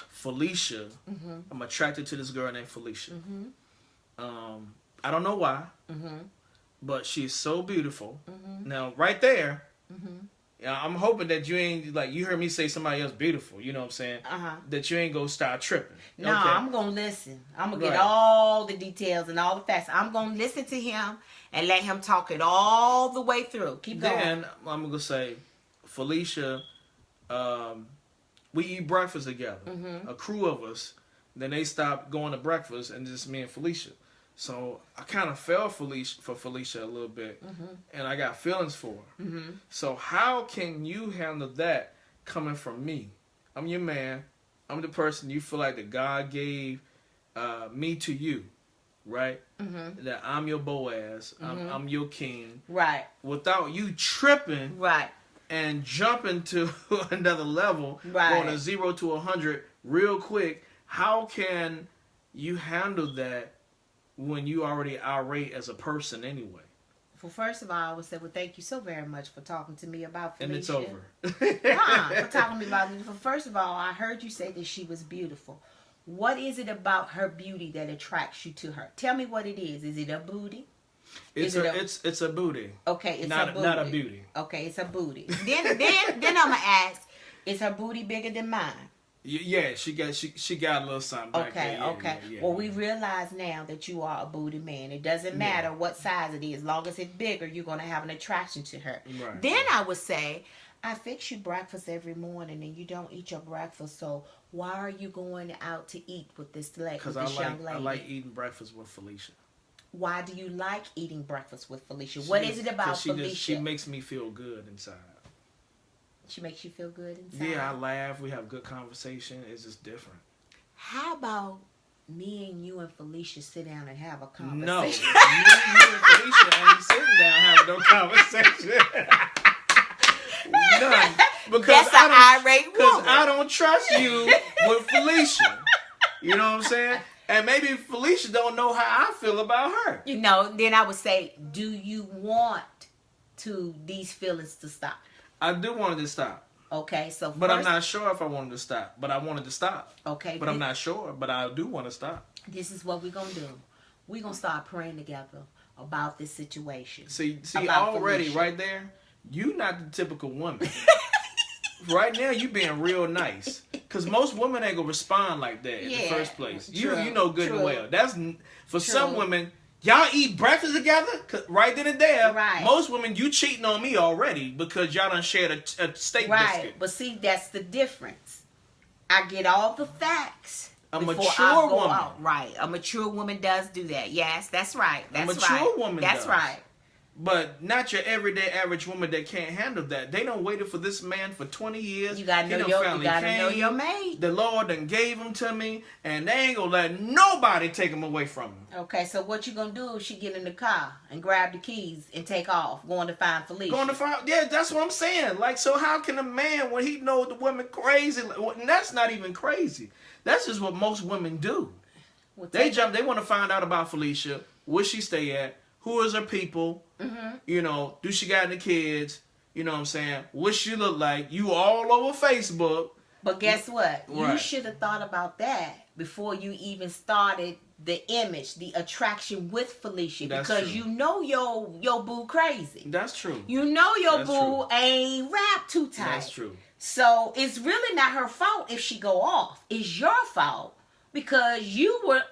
Felicia, I'm attracted to this girl named Felicia. I don't know why, but she's so beautiful. Now, right there, I'm hoping that you ain't, like, you heard me say somebody else beautiful, you know what I'm saying? That you ain't gonna start tripping. No, okay? I'm gonna listen. I'm gonna get all the details and all the facts. I'm gonna listen to him and let him talk it all the way through. Keep going. Then I'm gonna say, Felicia, we eat breakfast together. A crew of us. Then they stopped going to breakfast and just me and Felicia. So I kind of fell for Felicia a little bit, and I got feelings for her. So how can you handle that coming from me? I'm your man. I'm the person you feel like that God gave me to you, right? That I'm your Boaz. I'm your king. Right. Without you tripping. Right. And jumping to another level, right. Going 0 to 100 real quick. How can you handle that when you already irate as a person anyway? Well, first of all, I would say, well, thank you so very much for talking to me about Felicia. And it's over. For talking to me about Felicia. First of all, I heard you say that she was beautiful. What is it about her beauty that attracts you to her? Tell me what it is. Is it a booty? It's a booty. Okay, it's not a booty. Not a beauty. Okay, it's a booty. then I'm gonna ask, is her booty bigger than mine? Yeah, she got a little something back there. Okay. Well, we realize now that you are a booty man. It doesn't matter what size it is. As long as it's bigger, you're going to have an attraction to her. Right. Then I would say, I fix you breakfast every morning and you don't eat your breakfast. So why are you going out to eat with this young lady? Because I like eating breakfast with Felicia. Why do you like eating breakfast with Felicia? What is it about Felicia? She makes me feel good inside. She makes you feel good inside? Yeah, I laugh. We have good conversation. It's just different. How about me and you and Felicia sit down and have a conversation? No. Me and Felicia ain't sitting down having no conversation. None. Because that's an irate woman. Because I don't trust you with Felicia. You know what I'm saying? And maybe Felicia don't know how I feel about her. You know, then I would say, do you want these feelings to stop? I do want it to stop. Okay, so but I'm not sure if I wanted to stop. But I wanted to stop. Okay. But I'm not sure. But I do want to stop. This is what we're going to do. We're going to start praying together about this situation. See already Felicia. Right there, you not the typical woman. Right now, you being real nice. Because most women ain't going to respond like that in the first place. You know good and well. That's for some women, Y'all eat breakfast together? 'Cause right then and there, Right. most women, you cheating on me already because y'all done shared a steak biscuit. But see, that's the difference. I get all the facts. A before mature I go woman. out. Right. A mature woman does do that. Yes, that's right. That's a mature right. woman That's does. right. But not your everyday average woman that can't handle that. They done waited for this man for 20 years. You gotta know your mate. The Lord done gave him to me, and they ain't gonna let nobody take him away from him. Okay, so what you gonna do if she get in the car and grab the keys and take off, going to find Felicia? Yeah, that's what I'm saying. Like, so how can a man, when he knows the woman crazy, and that's not even crazy. That's just what most women do. Well, They want to find out about Felicia, where she stay at, who is her people, you know, do she got any kids, you know what I'm saying, what she look like, you all over Facebook. But guess what? Right. You should have thought about that before you even started the image, the attraction with Felicia. That's because true. you know your boo crazy. That's true. You know your That's boo true. ain't wrapped too tight. That's true. So it's really not her fault if she go off. It's your fault because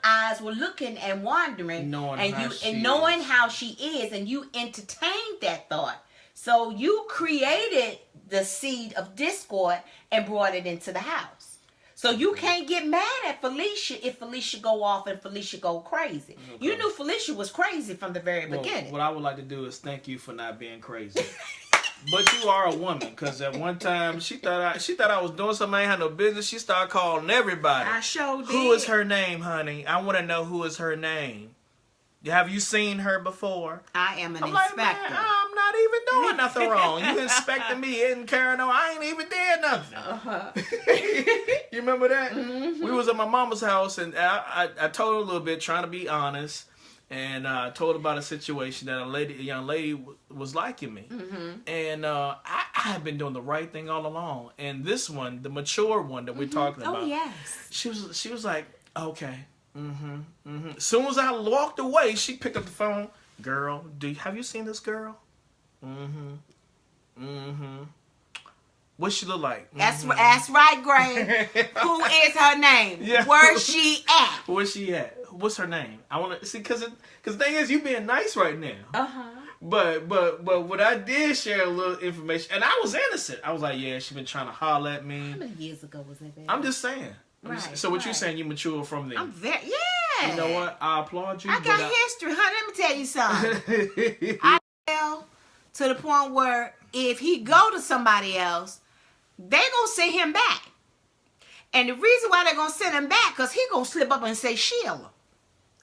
eyes were looking and wondering, knowing how she is, and you entertained that thought. So you created the seed of discord and brought it into the house. So you can't get mad at Felicia if Felicia go off and Felicia go crazy. Okay. You knew Felicia was crazy from the very beginning. What I would like to do is thank you for not being crazy. But you are a woman, because at one time she thought I was doing something I ain't had no business. She started calling everybody. I sure did. Who is her name, honey? I want to know who is her name. Have you seen her before? I am an I'm inspector. Like, man, I'm not even doing nothing wrong. You inspecting me and carrying on. I ain't even did nothing. You remember that? Mm-hmm. We was at my mama's house, and I told her a little bit, trying to be honest. And I told her about a situation that a young lady was liking me. Mm-hmm. And I had been doing the right thing all along. And this one, the mature one that we're talking about. Oh, yes. She was like, okay. As soon as I walked away, she picked up the phone. Girl, have you seen this girl? What she look like? That's right, Graham. Who is her name? Yeah. Where's she at? Where's she at? What's her name? I want to see, because the thing is, you being nice right now. But what I did share a little information, and I was innocent. I was like, yeah, she been trying to holler at me. How many years ago was that, baby? I'm just saying. So what you saying? You mature from there? I'm very You know what? I applaud you. I got history, honey. Let me tell you something. I tell to the point where if he go to somebody else, they gonna send him back. And the reason why they're gonna send him back, because he gonna slip up and say Sheila.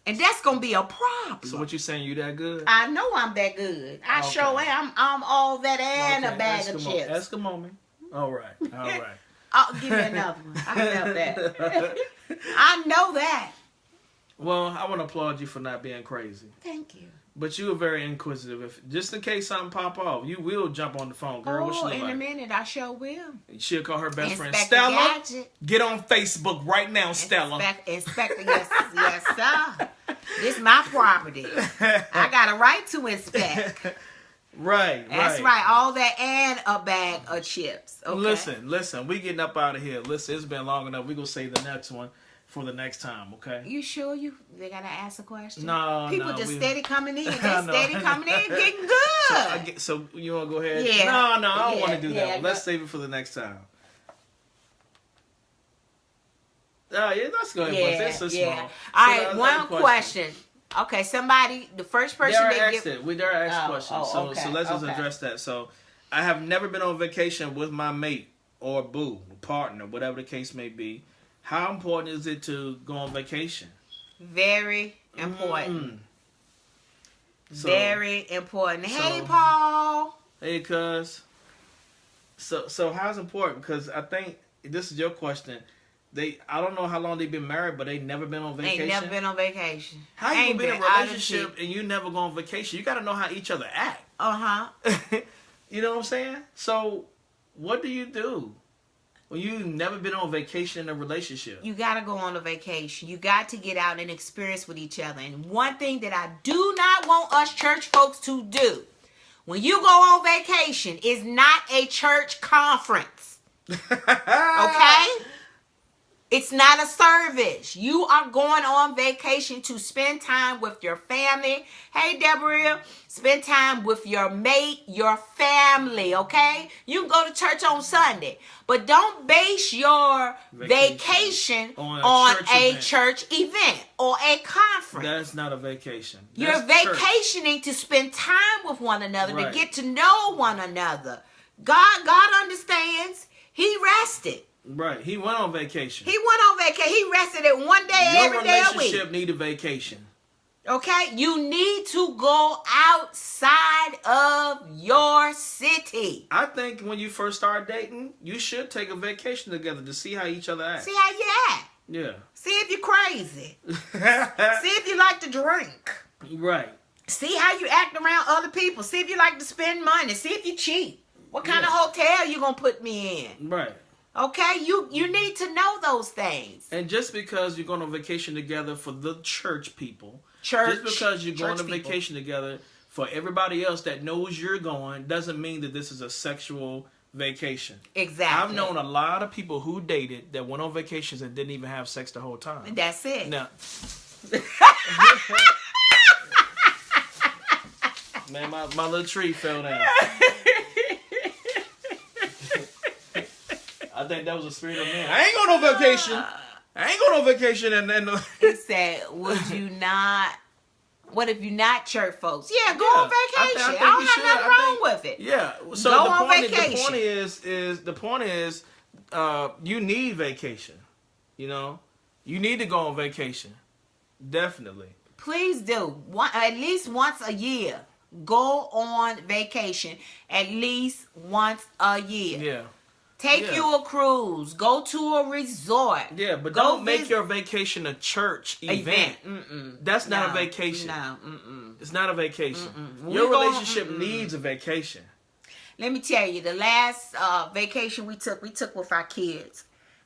And that's gonna be a problem. So what you saying? You that good? I know I'm that good. I sure am. I'm all that and a bag of chips. Eskimo me. All right. I'll give you another one. I felt that. I know that. Well, I want to applaud you for not being crazy. Thank you. But you were very inquisitive. If just in case something pop off, you will jump on the phone, girl. What she look in like? a minute, I sure will. She'll call her best friend, Inspector Stella. Gadget. Get on Facebook right now, Stella. Inspector, yes, sir. This my property. I got a right to inspect. Right. That's right. All that and a bag of chips. Okay? Listen. We getting up out of here. Listen, it's been long enough. We gonna save the next one for the next time. Okay. You sure they gotta ask a question? No. People just steady coming in. They steady coming in, getting good. So you wanna go ahead? Yeah. No. I don't want to do that one. Let's save it for the next time. Yeah, let's go ahead. It's so small. All right, one question. Okay, somebody, the first person We dare ask questions. So let's just address that. So I have never been on vacation with my mate or boo, partner, whatever the case may be. How important is it to go on vacation? Very important. Very important. Hey, Paul. Hey, cuz. So how's important? Because I think this is your question. I don't know how long they've been married, but they never been on vacation. Ain't never been on vacation. How you been in a relationship and you never go on vacation? You got to know how each other act. You know what I'm saying? So what do you do when you never been on vacation in a relationship? You got to go on a vacation. You got to get out and experience with each other. And one thing that I do not want us church folks to do when you go on vacation is not a church conference. Okay? It's not a service. You are going on vacation to spend time with your family. Hey, Deborah, spend time with your mate, your family, okay? You can go to church on Sunday, but don't base your vacation on a church event or a conference. That's not a vacation. You're vacationing to spend time with one another, to get to know one another. God understands. He rested. Right. He went on vacation. He rested it one day every day a week. Your relationship need a vacation. Okay? You need to go outside of your city. I think when you first start dating, you should take a vacation together to see how each other act. See how you act. Yeah. See if you're crazy. See if you like to drink. Right. See how you act around other people. See if you like to spend money. See if you cheat. What kind of hotel you gonna put me in? Right. Okay, you need to know those things. And just because you're going on vacation together for the church people, just because you're going on vacation together for everybody else that knows you're going, doesn't mean that this is a sexual vacation. Exactly. I've known a lot of people who dated that went on vacations and didn't even have sex the whole time. That's it. Now, man, my little tree fell down. I think that was a spirit of man. I ain't going on vacation. I ain't going on vacation. And then he said, "Would you not? What if you're not church folks? Yeah, go on vacation. I don't have nothing wrong with it. Yeah. So go on vacation. The point is, you need vacation. You know, you need to go on vacation. Definitely. Please do. At least once a year. Go on vacation at least once a year. Yeah. Take you a cruise. Go to a resort. Yeah, but don't make your vacation a church event. That's not a vacation. No. It's not a vacation. Your relationship needs a vacation. Let me tell you, the last vacation we took with our kids.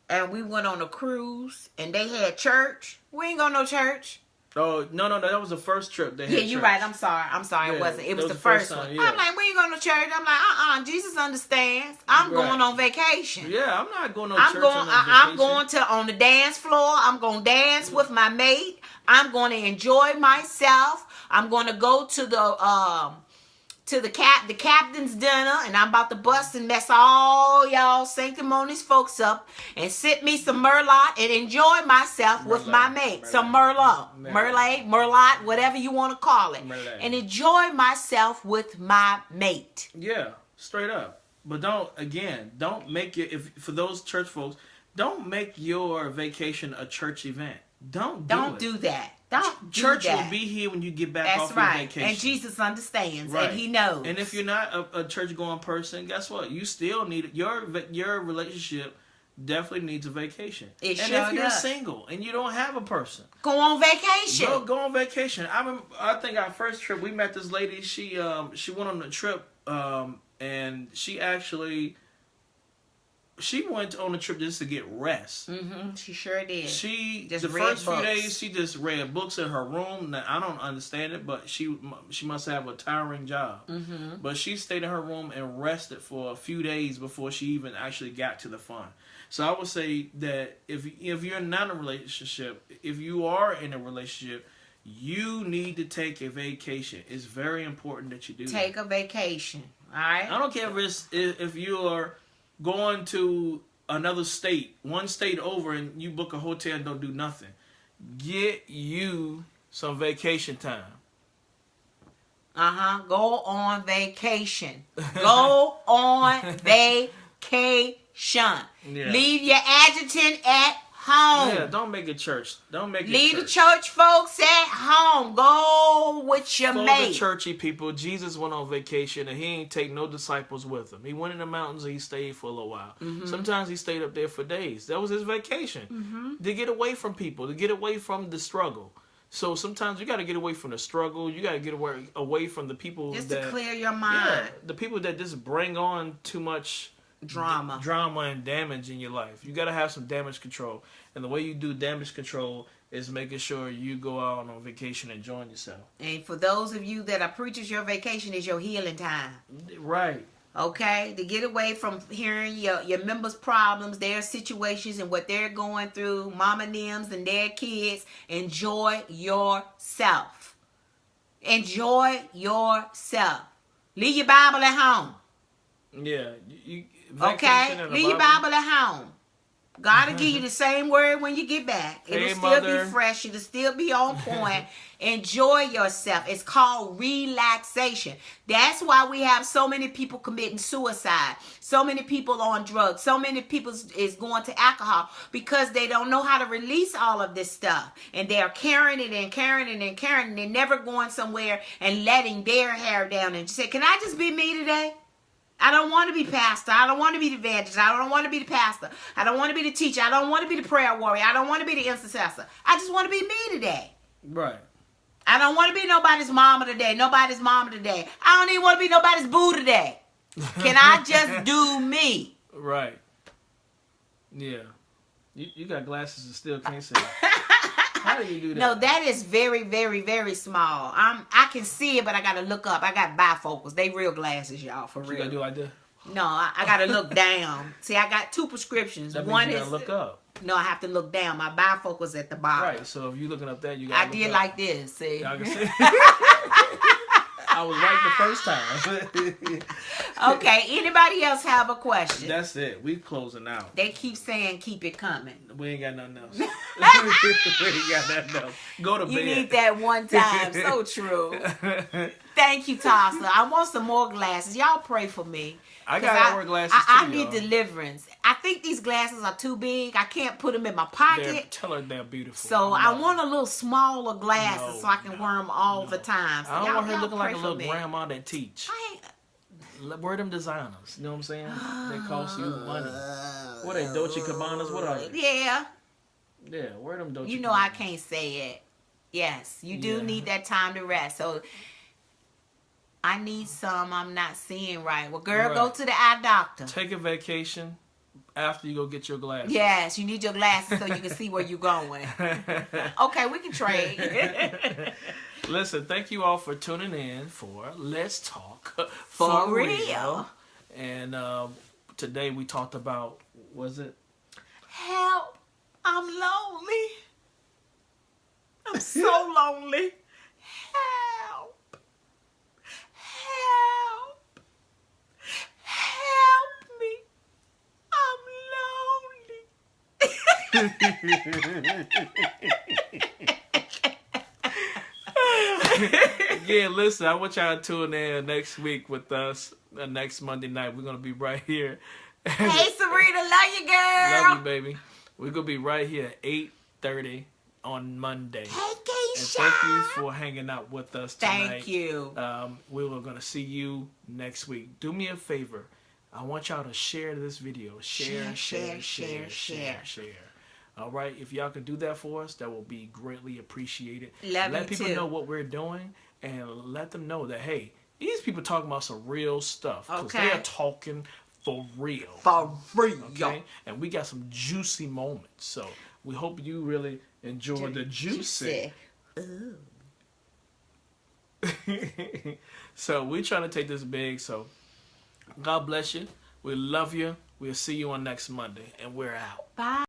And we went on a cruise. And they had church. We ain't going to no church. Oh, no, that was the first trip they had. Yeah, you're right. I'm sorry. Yeah, it wasn't. It was the first one. Yeah. I'm like, we ain't going to church. I'm like, Jesus understands. I'm going on vacation. Yeah, I'm not going on church on vacation. I'm going on the dance floor. I'm going to dance with my mate. I'm going to enjoy myself. I'm going to go to the captain's dinner, and I'm about to bust and mess all y'all sanctimonious folks up and sip me some Merlot and enjoy myself with my mate. Some Merlot, whatever you want to call it. And enjoy myself with my mate. Yeah, straight up. But don't make it, for those church folks, don't make your vacation a church event. Don't do that. Church will be here when you get back off your vacation. And Jesus understands, and He knows. And if you're not a church-going person, guess what? You still need your relationship. Definitely needs a vacation. If you're single and you don't have a person, go on vacation. Go on vacation. I think our first trip, we met this lady. She went on a trip, and she went on a trip just to get rest. She sure did. The first few days, she just read books in her room. Now, I don't understand it, but she must have a tiring job. But she stayed in her room and rested for a few days before she even actually got to the fun. So I would say that if you're not in a relationship, if you are in a relationship, you need to take a vacation. It's very important that you do take a vacation. All right. I don't care if you are going to another state, one state over, and you book a hotel and don't do nothing. Get you some vacation time. Go on vacation. Go on vacation. Yeah. Leave your adjutant at home. Yeah, don't make it church. Leave the church folks at home. Go with your mate. For the churchy people, Jesus went on vacation and He ain't take no disciples with Him. He went in the mountains and He stayed for a little while. Sometimes He stayed up there for days. That was His vacation. To get away from people, to get away from the struggle. So sometimes you got to get away from the struggle. You got to get away from the people just to clear your mind. Yeah, the people that just bring on too much drama and damage in your life. You got to have some damage control. And the way you do damage control is making sure you go out on vacation and enjoying yourself. And for those of you that are preachers, your vacation is your healing time. Right. Okay, to get away from hearing your members' problems, their situations, and what they're going through, mama nims and their kids. Enjoy yourself. Enjoy yourself. Leave your Bible at home. Yeah. Okay? Leave your Bible at home. God will give you the same word when you get back. It'll still be fresh. It'll still be on point. Enjoy yourself. It's called relaxation. That's why we have so many people committing suicide. So many people on drugs. So many people is going to alcohol because they don't know how to release all of this stuff. And they're carrying it and carrying it and carrying it. And they're never going somewhere and letting their hair down and say, can I just be me today? I don't want to be pastor. I don't want to be the evangelist. I don't want to be the pastor. I don't want to be the teacher. I don't want to be the prayer warrior. I don't want to be the intercessor. I just want to be me today. Right. I don't want to be nobody's mama today. Nobody's mama today. I don't even want to be nobody's boo today. Can I just do me? Right. Yeah. You got glasses and still can't see. How do you do that? No, that is very, very, very small. I can see it, but I gotta look up. I got bifocals. They real glasses, y'all, for real. You gotta do like that? No, I gotta look down. See, I got 2 prescriptions. That means One you is gotta look up. No, I have to look down. My bifocals at the bottom. Right. So if you're looking up there, you gotta. I did like this. See. I can see. I was right the first time. Okay. Anybody else have a question? That's it. We closing out. They keep saying keep it coming. We ain't got nothing else. We ain't got nothing else. Go to bed. You need that one time. So true. Thank you, Tasha. I want some more glasses. Y'all pray for me. I gotta wear glasses too, I need deliverance. I think these glasses are too big. I can't put them in my pocket. Tell her they're beautiful. So I want a little smaller glasses so I can wear them all the time. So I don't want her looking like a little me. grandma that teach. Wear them designers. You know what I'm saying? They cost you money. What are they, Dolce Cabana's? What are they? Yeah. Yeah, wear them Dolce You know Cabana. I can't say it. Yes, you do need that time to rest. So I need some I'm not seeing right. Well, girl, go to the eye doctor. Take a vacation after you go get your glasses. Yes, you need your glasses so you can see where you're going. Okay, we can trade. Listen, thank you all for tuning in for Let's Talk for Real. And today we talked about, was it? Help, I'm lonely. I'm so lonely. Help. Help. Help me. I'm lonely. Again, listen, I want y'all to tune in next week with us. Next Monday night, we're going to be right here. Hey, Serena, love you, girl. Love you, baby. We're going to be right here at 8:30 on Monday. Hey, and thank you for hanging out with us tonight. Thank you. We were going to see you next week. Do me a favor. I want y'all to share this video. Share. All right? If y'all can do that for us, that will be greatly appreciated. Let people know what we're doing and let them know that, hey, these people talking about some real stuff. Because they are talking for real. For real. Okay? And we got some juicy moments. So we hope you really enjoy the juicy. Ooh. So we're trying to take this big. So God bless you. We love you. We'll see you on next Monday. And we're out. Bye.